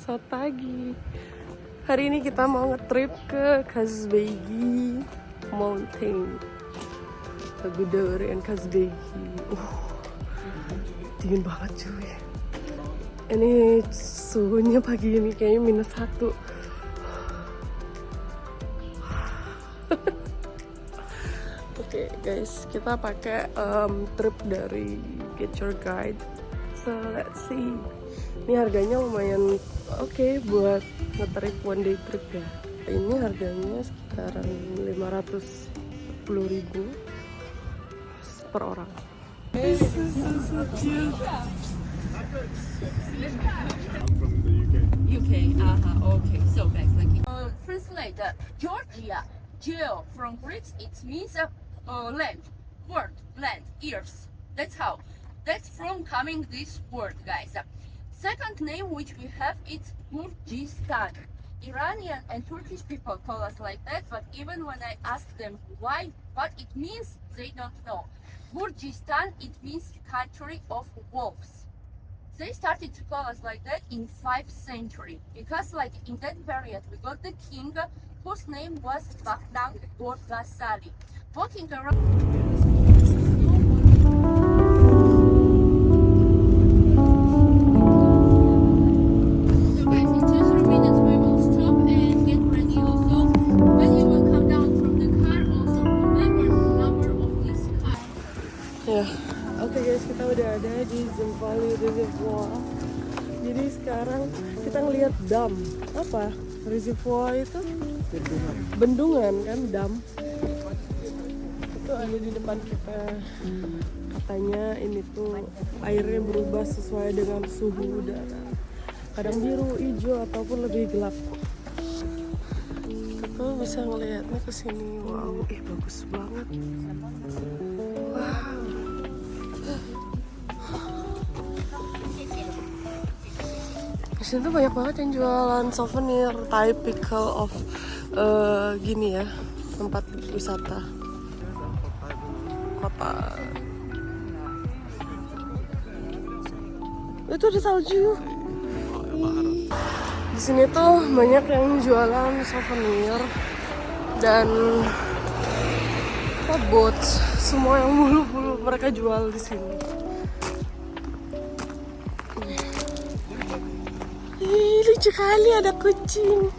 Selamat pagi. Hari ini kita mau nge-trip ke Kazbegi Mountain, Agudar and Kazbegi. Dingin banget cuy. Ini suhunya pagi ini kayaknya -1. Oke guys, kita pakai trip dari Get Your Guide. So let's see. Ini harganya lumayan oke buat nge-trip one day trip ya. Ini harganya sekitaran 510.000 per orang. This is so cute. I'm from the UK. Okay. So guys, translate Georgia, geo from Greek, it means land, word, land, ears. That's from coming this word, guys. Second name which we have is Kurdistan. Iranian and Turkish people call us like that, but even when I ask them why, what it means, they don't know. Kurdistan, it means country of wolves. They started to call us like that in 5th century because in that period we got the king whose name was Bahram Gorgasali. Walking around. So guys, in 2-3 minutes we will stop and get ready. Also, when you will come down from the car, also remember the number of this car. Ya, oke guys, kita udah ada di Zemvali Reservoir. Jadi sekarang kita ngelihat dam. Apa? Reservoir itu? Bendungan kan, dam. Itu ada di depan kita. Katanya ini tuh airnya berubah sesuai dengan suhu udara. Kadang biru, hijau ataupun lebih gelap. Kita bisa ngelihatnya ke sini. Wow, bagus banget. Wow. Di sini tuh banyak banget yang jualan souvenir, typical of gini ya, tempat wisata kota. Itu ada salju. Di sini tuh banyak yang jualan souvenir dan boats, semua yang bulu-bulu mereka jual di sini. Lucu kali ada kucing.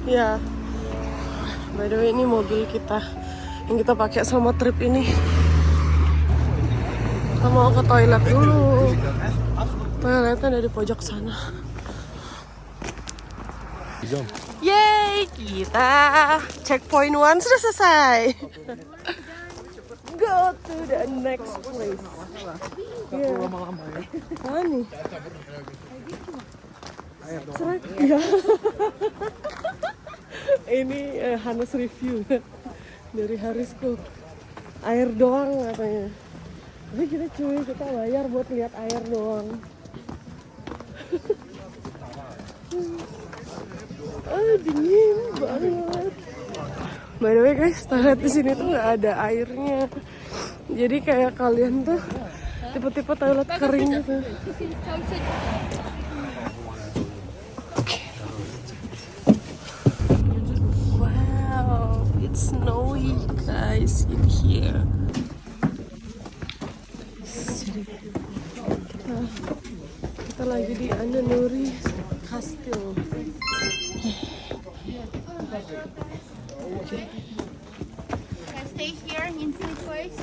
Ya, by the way ini mobil kita yang kita pakai sama trip ini. Kita mau ke toilet dulu. Toiletnya ada di pojok sana. Yeay, kita checkpoint 1 sudah selesai. Go to the next place. Gak perlu lama-lama ya. Mana nih? Serak ya. Ini Hanes review dari Harisku. Air doang katanya. Tapi kita bayar buat lihat air doang. Dingin banget. By the way guys, toilet di sini tuh nggak ada airnya. Jadi kayak kalian tuh tipe-tipe toilet kering gitu. Oke. Wow, it's snowy guys in here. Kita lagi di Ananuri Castle. Can I stay here in this place?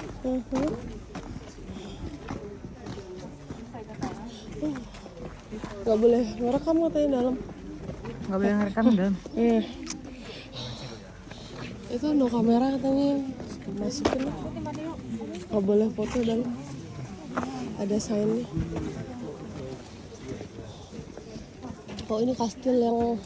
Gak boleh ngerekam katanya dalam. Gak boleh ngerekam dalam. Itu no kamera katanya, masukin. Gak boleh foto dalam. Ada sign-nya. Oh ini kastil yang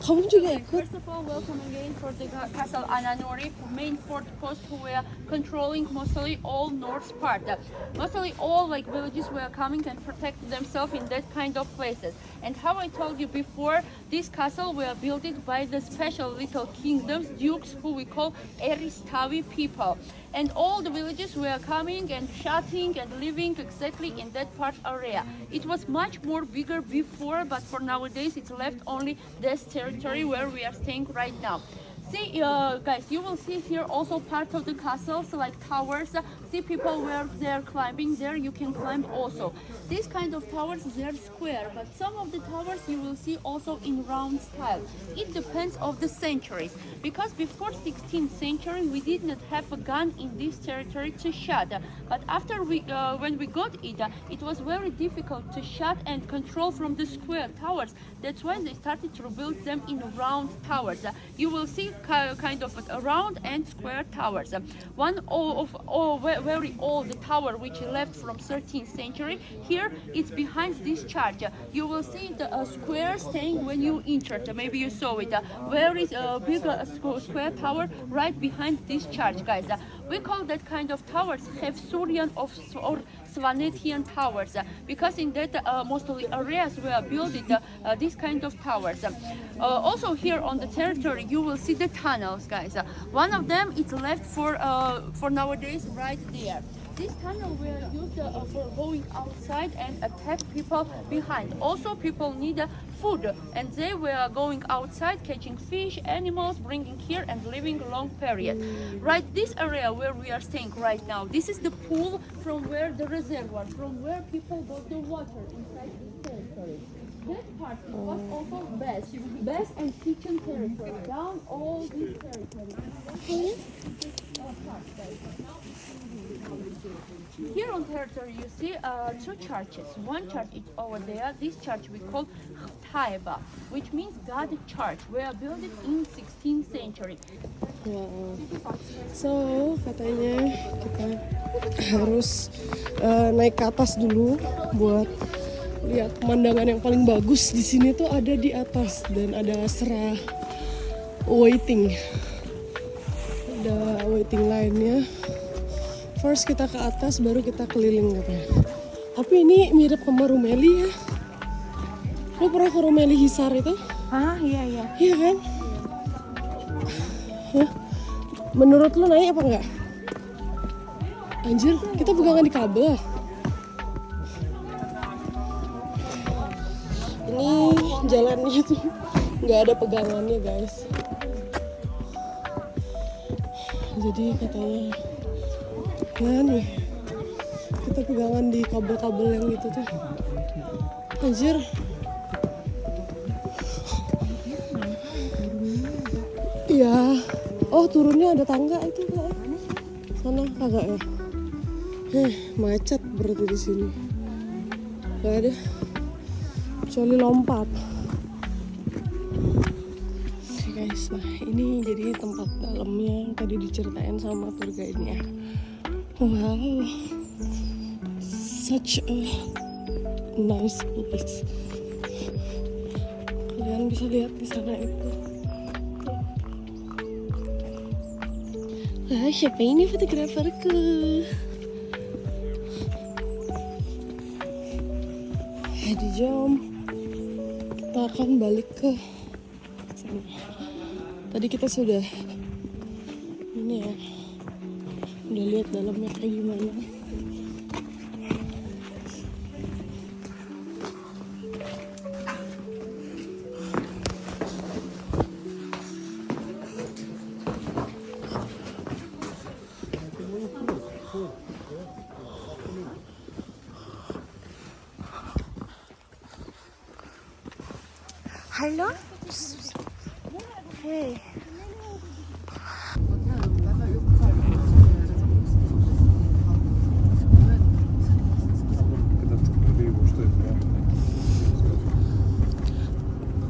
Kamu juga ikut? First of all, welcome again for the Castle Ananori, main fort post who were controlling mostly all north part. Mostly all like villages were coming and protect themselves in that kind of places. And how I told you before, this castle were built by the special little kingdoms, dukes who we call Eristavi people. And all the villages were coming and shouting and living exactly in that part area. It was much more bigger before, but for nowadays it's left only this territory where we are staying right now. See, guys, you will see here also part of the castles like towers. See people where they're climbing there, you can climb also. These kind of towers, they're square, but some of the towers you will see also in round style. It depends of the centuries, because before 16th century we did not have a gun in this territory to shoot. But after when we got it, it was very difficult to shoot and control from the square towers. That's why they started to build them in round towers. You will see kind of round and square towers. One very old tower which left from 13th century. Here it's behind this church. You will see the square staying when you entered. Maybe you saw it. Very big square tower right behind this church, guys. We call that kind of towers Hevsurian or Svanetian towers, because in that mostly areas were built these kind of towers. Also here on the territory you will see the tunnels, guys. One of them is left for nowadays right there. This tunnel were used for going outside and attack people behind. Also people need food, and they were going outside catching fish, animals, bringing here and living long period. Right, this area where we are staying right now, this is the pool from where the reservoir, from where people got the water inside this territory. That part was also best and kitchen territory, down all this territory. Here on territory you see two churches. One church is over there. This church we call Taiba, which means God Church. We are built in 16th century. Wow. So katanya kita harus naik ke atas dulu buat lihat pemandangan yang paling bagus di sini tuh ada di atas, dan ada serah waiting. Ada waiting line-nya. First kita ke atas, baru kita keliling katanya. Tapi ini mirip sama Rumeli ya. Lo pernah ke Rumeli Hisar itu? Ah, iya. Iya kan? Hah? Menurut lo naik apa enggak? Anjir, kita pegangan di kabel. Ini jalannya tuh nggak ada pegangannya, guys. Jadi katanya nih, kita pegangan di kabel-kabel yang itu tuh. Anjir. Iya. Oh, turunnya ada tangga itu, Kak. Sana kagak ya? Macet berarti di sini. Gak ada. Kecuali lompat. Guys, nah ini jadi tempat dalamnya yang tadi diceritain sama tour guide-nya. Wow, such a nice place. Kalian bisa lihat di sana itu. Siapa ini fotograferku? Jadi jom kita akan balik ke sana. Tadi kita sudah ini ya, udah lihat dalamnya kayak gimana. Halo? Hey.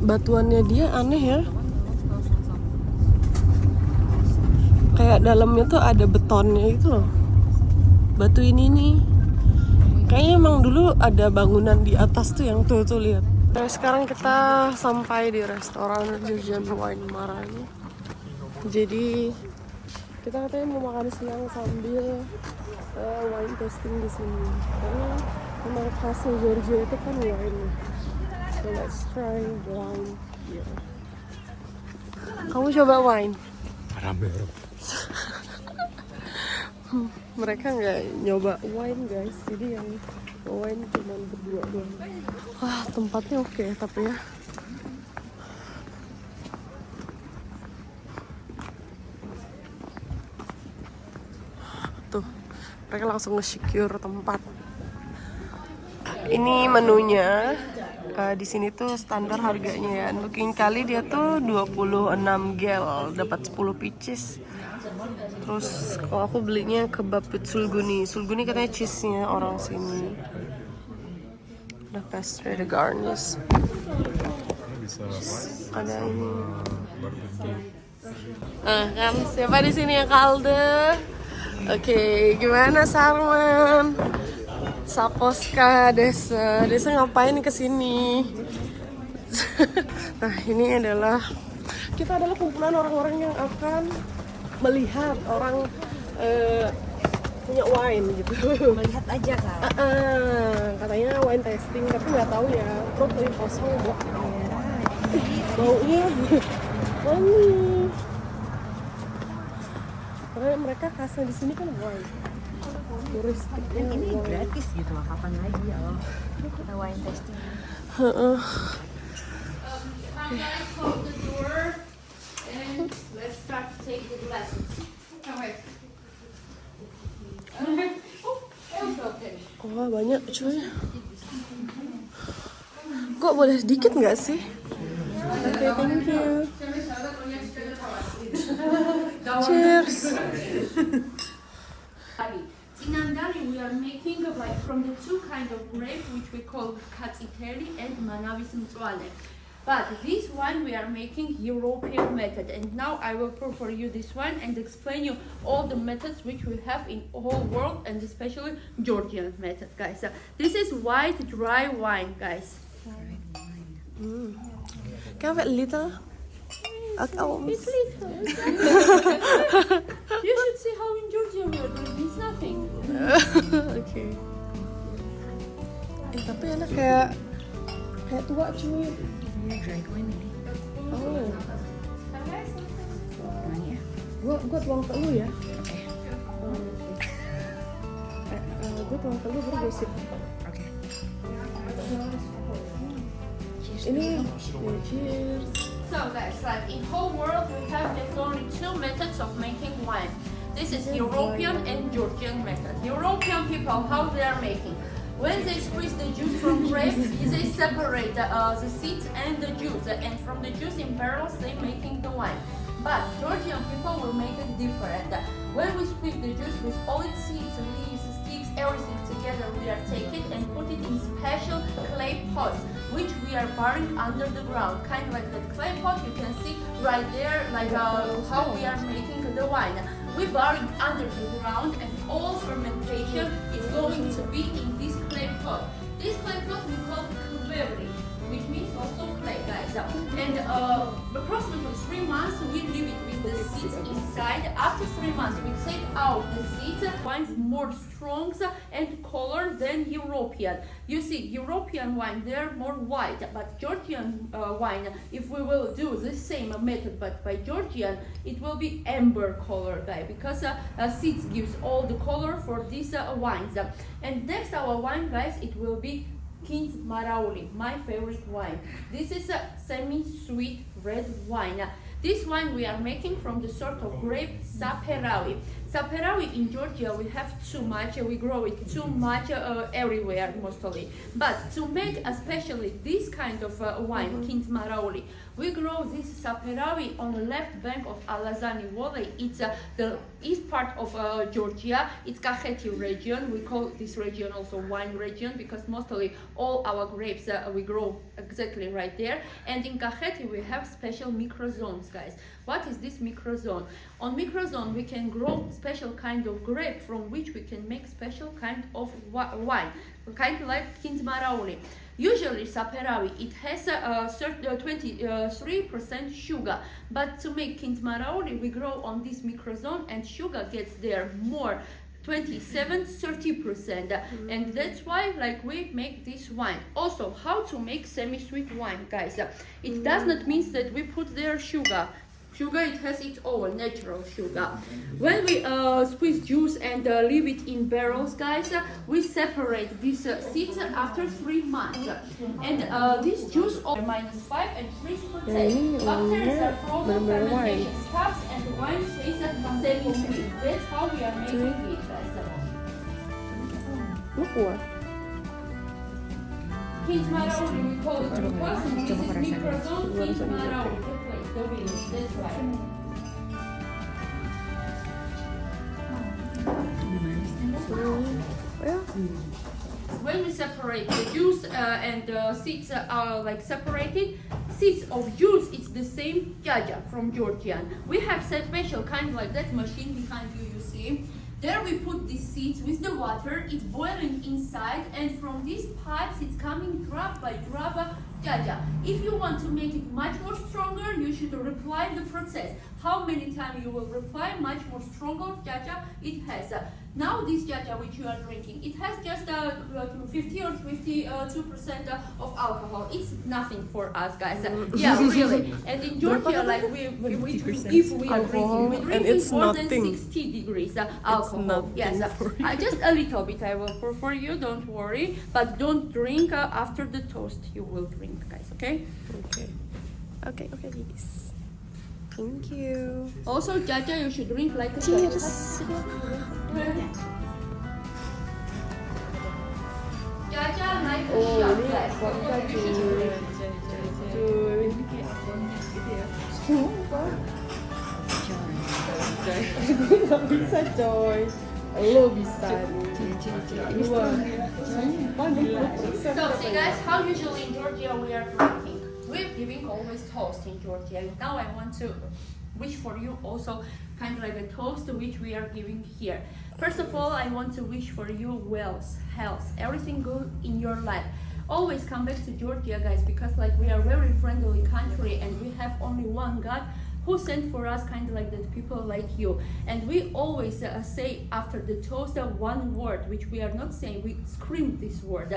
Batuannya dia aneh ya. Kayak dalamnya tuh ada betonnya gitu loh. Batu ini nih. Kayaknya emang dulu ada bangunan di atas tuh yang tuh lihat. Nah, sekarang kita sampai di restoran Georgian Wine Marani. Jadi kita katanya mau makan siang sambil wine tasting di sini. Karena memang khasnya Georgia itu kan wine. So let's try wine here. Kamu coba wine? Mereka nggak nyoba wine guys, jadi yang wine cuma berdua doang. Wah, tempatnya oke tapi ya. Tuh, mereka langsung nge-secure tempat. Ini menunya. Di sini tuh standar harganya ya. Looking kali dia tuh 26 gel, dapat 10 pieces. Terus kalau aku belinya kebab sulguni. Sulguni katanya cheese-nya orang sini. Ada pastry, ada garnish. Ada ini. Kan siapa di sini yang kalde? Oke, gimana Sarman? Saposka Desa ngapain kesini? Nah, ini adalah kita adalah kumpulan orang-orang yang akan melihat orang punya wine gitu. Melihat aja kan. Katanya wine tasting tapi nggak tahu ya. Perut lagi kosong bu. Baunya wangi. Karena mereka khasnya di sini kan wine. Turistiknya Ini wine. gratis gitu loh, kapan lagi ya loh. Kita wine tasting. Close the door and let's start to take the glasses. Alright. Okay. Wah, banyak cuy. Kok boleh sedikit nggak sih? Oke, thank you. Cheers. In Andali, we are making like from the two kind of grape which we call Katsiteli and Manavis Mtsuale. But this one we are making European method, and now I will pour for you this one and explain you all the methods which we have in whole world and especially Georgian method, guys. This is white dry wine, guys. Can I have a little? It's little. You should see how in Georgia we are doing. It's nothing. Oke. Tapi enak kayak tua cuy. Ini dry wine ini. Oh, Gimana ya? gua tuang ke lu ya. Oke. Gua tuang ke lu baru gue sip. Oke. Ini cheers. So guys, like in whole world we have just only two methods of making wine. This is European and Georgian method. European people, how they are making? When they squeeze the juice from grapes, they separate the seeds and the juice, and from the juice in barrels they making the wine. But Georgian people will make it different. When we squeeze the juice with all its seeds, leaves, sticks, everything together, we are take it and put it in special clay pots, which we are burying under the ground. Kind of like that clay pot you can see right there, like how we are making the wine. We bury it under the ground, and all fermentation is going to be in this clay pot. This clay pot we call kvevri, which means also clay, guys. And approximately 3 months we leave it with the seeds inside. After 3 months we take out the seeds. Wine's more strong and color than European. You see, European wine they're more white, but Georgian wine, if we will do the same method but by Georgian, it will be amber color, guys, because seeds gives all the color for these wines. And next our wine, guys, it will be Kins Marauli, my favorite wine. This is a semi-sweet red wine. This wine we are making from the sort of grape Saperawi. Saperawi in Georgia we have too much, we grow it too much everywhere mostly. But to make especially this kind of wine, Kins Marauli, we grow this Saperawi on the left bank of Alazani Valley. It's the east part of Georgia. It's Kakheti region. We call this region also wine region because mostly all our grapes we grow exactly right there. And in Kakheti we have special microzones, guys. What is this microzone? On microzone we can grow special kind of grape from which we can make special kind of wine, kind of like Kins Marauli. Usually saperawi, it has 23% sugar, but to make Quinta Marauri, we grow on this microzone and sugar gets there more, 27-30%, and that's why like we make this wine. Also, how to make semi-sweet wine, guys? It does not mean that we put there sugar. Sugar, it has its own natural sugar. When we squeeze juice and leave it in barrels, guys, we separate these seeds after 3 months. And this juice of -5 and 3%. Bacteria are frozen fermentation stops and the wine stays semi-sweet. That's how we are making it, guys. Lu kuat. Quinta Marauri, we call it because this is microzone Quinta Marauri. The village, that's right. When we separate the juice and the seeds are like separated, seeds of juice, it's the same jaja from Georgian. We have special kind like that machine behind you, you see. There we put these seeds with the water, it's boiling inside, and from these pipes it's coming drop by drop jaja. If you want to make it much more stronger, you should reply the process. How many times you will reply, much more stronger jaja it has. Now this jaja which you are drinking, it has just 50 or 52% of alcohol. It's nothing for us, guys. Yeah, really. And in Georgia, like if we are drinking, we drink more than 60 degrees alcohol. Yes, just a little bit I will pour for you. Don't worry, but don't drink after the toast. You will drink, guys. Okay? Okay, yes. Thank you. Also, jaja, you should drink like a Cheers. Jaja like a Oh, shot ini glass. vodka You should cuy. drink. Cuy. Sumpah. Gak bisa coy. Lo bisa nih. Dua. Sumpah 60%. So, see guys, how usually in Georgia we are drinking. We're giving always toast in Georgia. Now I want to wish for you also kind of like a toast which we are giving here. First of all, I want to wish for you wealth, health, everything good in your life. Always come back to Georgia, guys, because like we are very friendly country and we have only one God who sent for us kind of like that people like you. And we always say after the toast one word which we are not saying, we scream this word.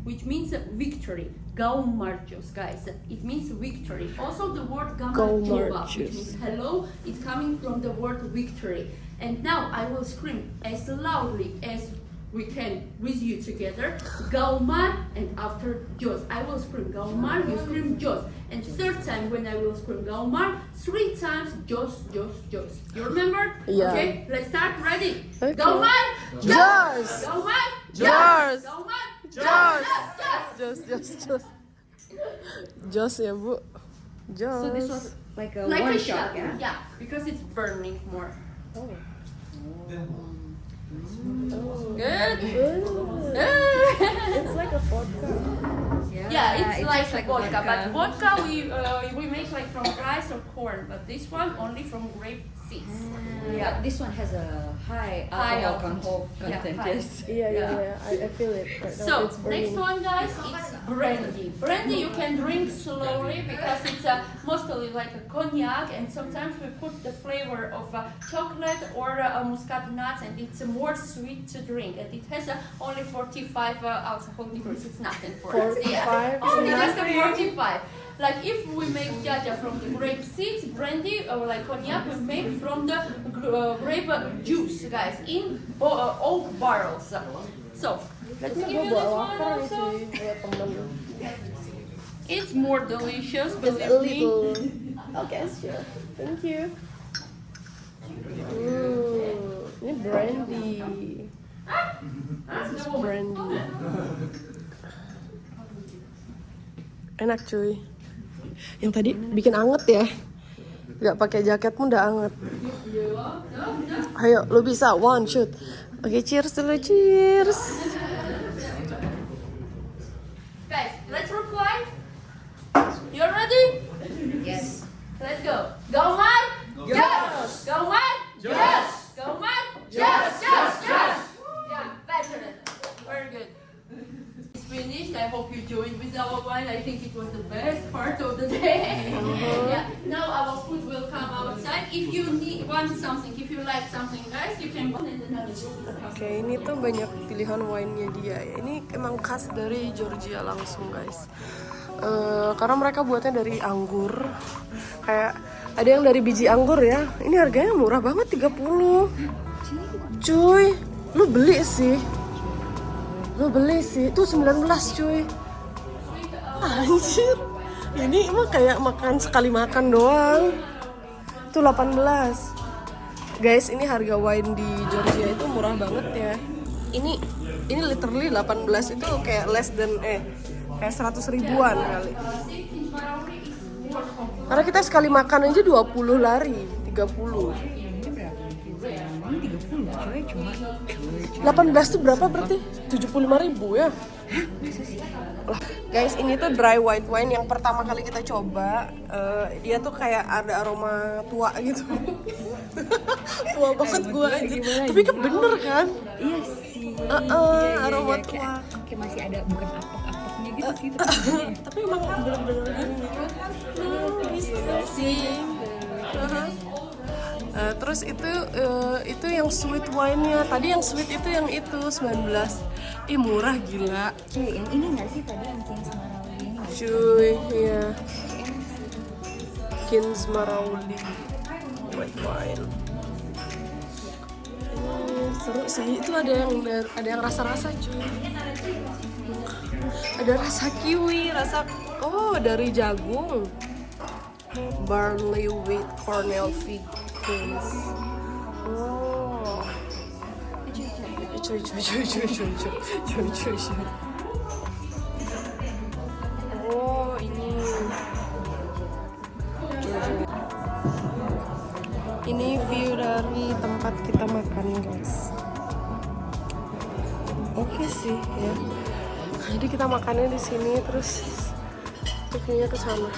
Which means victory. Gaumarjos, guys. It means victory. Also the word Gaumarjuba, which means hello, it's coming from the word victory. And now I will scream as loudly as we can with you together. Gaumar, and after Jos. I will scream Gaumar, you scream Jos. And third time when I will scream Gaumar, 3 times Jos, Jos, Jos. You remember? Yeah. Okay, let's start. Ready? Okay. Gaumar, Jos! Gaumar, Jos! Gaumar, Jos! Jos. Jos ya bu. Jos. So this was like a Like one a shot, shot, yeah? yeah, because it's burning more. Oh. Good. Ooh. It's like a vodka. Yeah, it's it like tastes vodka, but vodka we make like from rice or corn, but this one only from grape seeds. Yeah, this one has a high High alcohol Yeah, content. high. Yes. Yeah. I feel it right now. So It's burning. next one, guys, it's brandy. Brandy you can drink slowly because it's mostly like a cognac, and sometimes we put the flavor of chocolate or muscat nuts, and it's more sweet to drink. And it has only 45 alcohol degrees. It's nothing for us. 45? Only just a 45. Like if we make jaja from the grape seeds, brandy or like cognac, we make from the grape juice, guys, in oak barrels. So let's give you this one also. It's more delicious, Just a believe me. little. Okay, sure. Thank you. Ooh, ini brandy. This is brandy. Enak cuy. Yang tadi bikin anget ya. Gak pakai jaket pun udah anget. Ayo, lu bisa. One, shoot. Oke, cheers dulu. Cheers. Guys, let's reply. You're ready? Yes. Let's go. Gaumar? Yes! Gaumar? Yes! Gaumar? Yes! Yeah, better. Very good. It's finished. I hope you joined with best part of the day. Yeah. Now our food will come outside. If you want something, if you like something, guys, you can go in another room. Oke, ini tuh banyak pilihan wine-nya dia ya. Ini emang khas dari Georgia langsung guys. Karena mereka buatnya dari anggur. Kayak ada yang dari biji anggur ya. Ini harganya murah banget 30. Cuy, lu beli sih. Tuh 19 cuy. Anjir. Ini emang kayak makan sekali makan doang. Tuh 18. Guys, ini harga wine di Georgia itu murah banget ya. Ini literally 18 itu kayak less than kayak 100 ribuan kali. Karena kita sekali makan aja 20 lari, 30. Ini 30 coy, cuma 18 tuh berapa berarti? 75 ribu ya? Guys, ini tuh dry white wine yang pertama kali kita coba. Dia tuh kayak ada aroma tua gitu. Tua banget gue aja. Tapi kan bener kan? iya sih. Aroma Iya, tua. kayak masih ada bukan apek-apeknya gitu sih. Tapi emang bener-bener gini. Bisa sih. Terus itu yang sweet wine-nya. Tadi yang sweet itu yang itu 19. Ih murah gila. Cuy, yang ini nggak sih tadi yang Kings Marawi ini? Cuy, iya. Kings Marawi white wine. Seru sih. Itu ada yang rasa-rasa cuy. Ada rasa kiwi, dari jagung. Barley wheat cornel fig cakes. Oh. Cuy. Oh, ini. Ini view dari tempat kita makan, guys. Oke sih, ya. Jadi kita makannya di sini terus view-nya ke sana.